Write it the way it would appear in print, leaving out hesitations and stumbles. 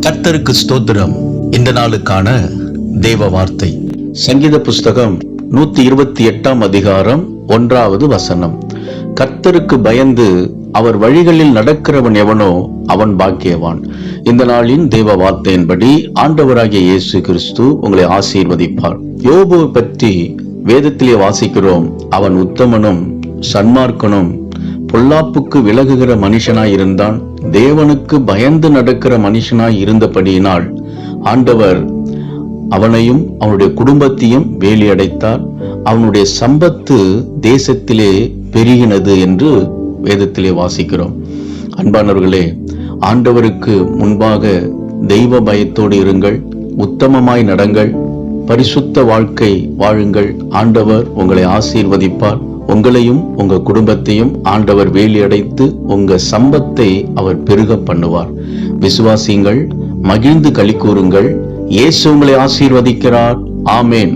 கர்த்தருக்கு ஸ்தோத்திரம். இந்த நாளுக்கான தேவ வார்த்தை சங்கீத புஸ்தகம் 128 அதிகாரம் 1 கர்த்தருக்கு பயந்து அவர் வழிகளில் நடக்கிறவன் எவனோ அவன் பாக்கியவான். இந்த நாளின் தேவ வார்த்தையின்படி ஆண்டவராகிய இயேசு கிறிஸ்து உங்களை ஆசீர்வதிப்பார். யோபுவை பற்றி வேதத்திலே வாசிக்கிறோம். அவன் உத்தமனும் சன்மார்க்கனும் பொல்லாப்புக்கு விலகுகிற மனுஷனாய் இருந்தான். தேவனுக்கு பயந்து நடக்கிற மனுஷனாய் இருந்தபடியினால் ஆண்டவர் அவனையும் அவனுடைய குடும்பத்தையும் வேலியடைத்தார். அவனுடைய சம்பத்து தேசத்திலே பெருகினது என்று வேதத்திலே வாசிக்கிறோம். அன்பானவர்களே, ஆண்டவருக்கு முன்பாக தெய்வ பயத்தோடு இருங்கள், உத்தமமாய் நடங்கள், பரிசுத்த வாழ்க்கை வாழுங்கள். ஆண்டவர் உங்களை ஆசீர்வதிப்பார். உங்களையும் உங்க குடும்பத்தையும் ஆண்டவர் வேலியடைத்து உங்க சம்பத்தை அவர் பெருக பண்ணுவார். விசுவாசியுங்கள், மகிழ்ந்து களி கூறுங்கள். இயேசு உங்களை ஆசீர்வதிக்கிறார். ஆமேன்.